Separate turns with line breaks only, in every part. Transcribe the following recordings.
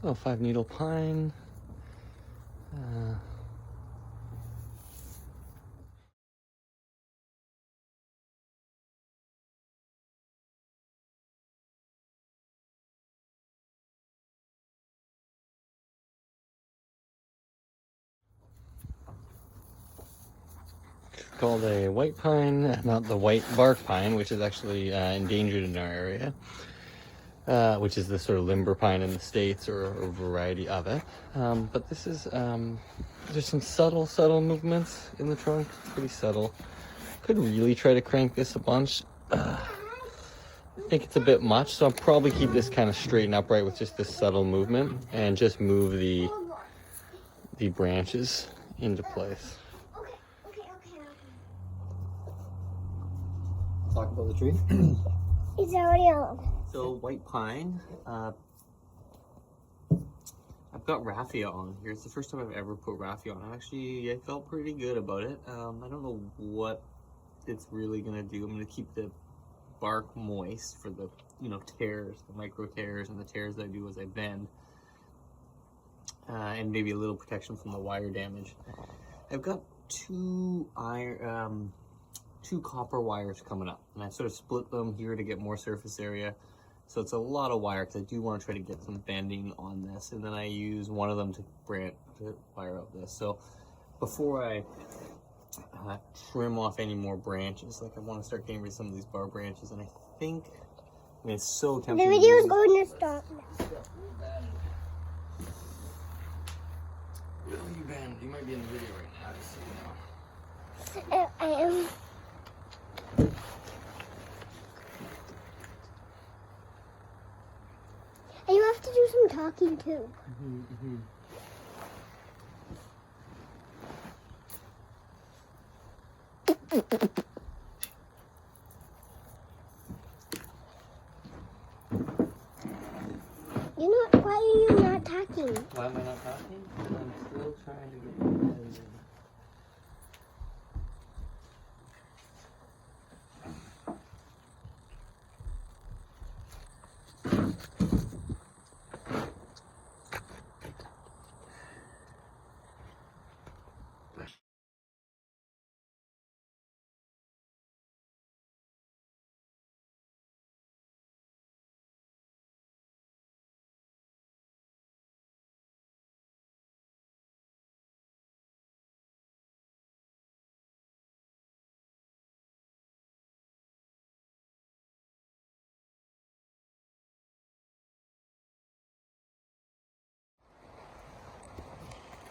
Oh, 5-needle pine. Called a white pine, not the white bark pine, which is actually endangered in our area, which is the sort of limber pine in the States, or a variety of it. But this is, there's some subtle movements in the trunk, pretty subtle. Could really try to crank this a bunch. I think it's a bit much, so I'll probably keep this kind of straight and upright with just this subtle movement, and just move the branches into place. Talk about the tree.
It's already on.
So white pine. I've got raffia on here. It's the first time I've ever put raffia on. I felt pretty good about it. I don't know what it's really gonna do. I'm gonna keep the bark moist for the tears, the micro tears, and the tears that I do as I bend, and maybe a little protection from the wire damage. I've got two copper wires coming up, and I sort of split them here to get more surface area. So it's a lot of wire because I do want to try to get some bending on this, and then I use one of them to wire out this. So before I trim off any more branches, like I want to start getting rid of some of these bar branches, and I mean it's so tempting.
The video is going to stop now.
You might be in the video right now, just so you know.
I am. And you have to do some talking too. Why are you not talking?
Why am I not talking? Because I'm still trying to get the bend in.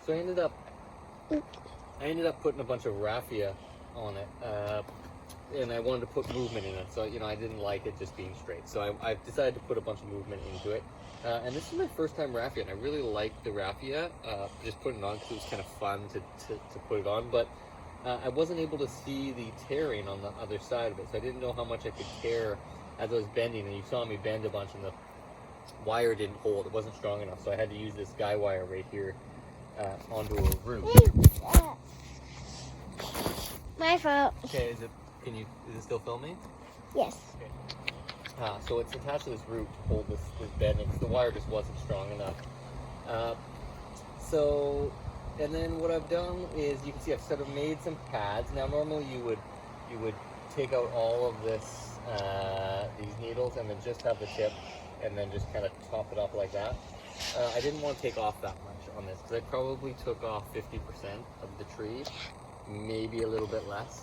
So I ended up putting a bunch of raffia on it, and I wanted to put movement in it. So I didn't like it just being straight. So I decided to put a bunch of movement into it. And this is my first time raffia, and I really liked the raffia. Just putting it on because it was kind of fun to put it on. But I wasn't able to see the tearing on the other side of it, so I didn't know how much I could tear as I was bending. And you saw me bend a bunch, and the wire didn't hold; it wasn't strong enough. So I had to use this guy wire right here. Onto a root.
My fault.
Okay, is it still filming?
Yes.
Okay. So it's attached to this root to hold this bending because the wire just wasn't strong enough. And then what I've done is, you can see I've sort of made some pads. Now normally you would take out all of this, these needles, and then just have the tip, and then just kind of top it off like that. I didn't want to take off that much on this because I probably took off 50% of the tree, maybe a little bit less.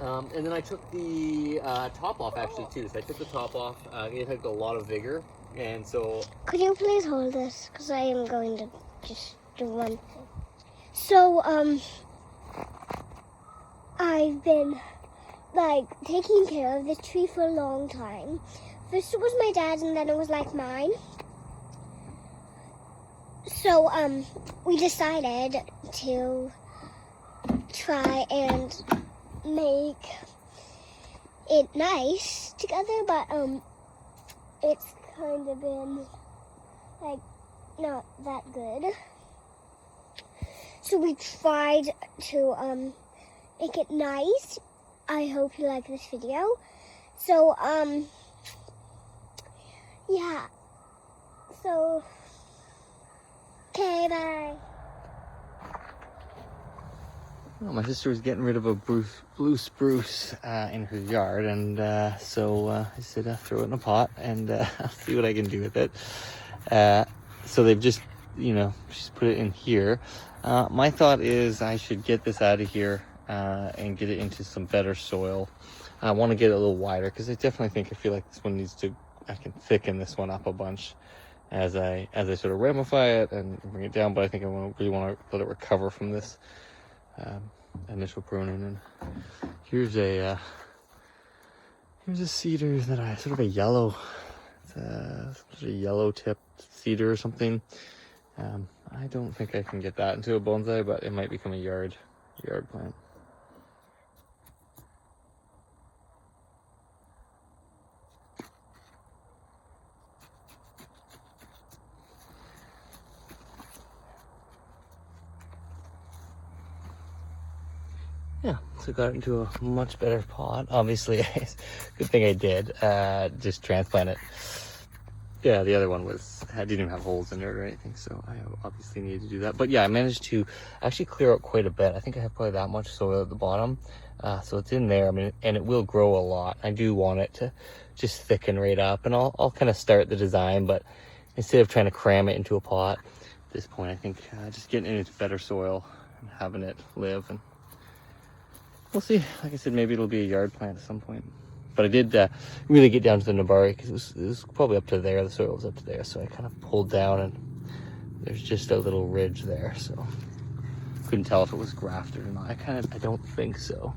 And then I took the top off actually too. So I took the top off. It had a lot of vigor, and so.
Could you please hold this? Because I am going to just do one thing. So I've been taking care of this tree for a long time. First it was my dad's, and then it was mine. So we decided to try and make it nice together, but it's kind of been not that good. So we tried to make it nice. I hope you like this video. So yeah. So Okay, bye.
Well, my sister was getting rid of a blue spruce in her yard, and so I said, throw it in a pot, and I'll see what I can do with it. So they've just, she's put it in here. My thought is I should get this out of here and get it into some better soil. I want to get it a little wider because I feel like this one I can thicken this one up a bunch as I sort of ramify it and bring it down. But I think I really want to let it recover from this initial pruning. And here's a cedar that sort of a yellow, it's a yellow tipped cedar or something. I don't think I can get that into a bonsai, but it might become a yard plant. Yeah, so got it into a much better pot. Obviously, good thing I did. Just transplant it. Yeah, the other one didn't even have holes in it or anything, so I obviously needed to do that. But yeah, I managed to actually clear out quite a bit. I think I have probably that much soil at the bottom, so it's in there. I mean, and it will grow a lot. I do want it to just thicken right up, and I'll kind of start the design, but instead of trying to cram it into a pot at this point, I think just getting it into better soil and having it live, and we'll see. Like I said, maybe it'll be a yard plant at some point. But I did really get down to the Nabari because it was probably up to there. The soil was up to there, so I kind of pulled down, and there's just a little ridge there. So couldn't tell if it was grafted or not. I don't think so.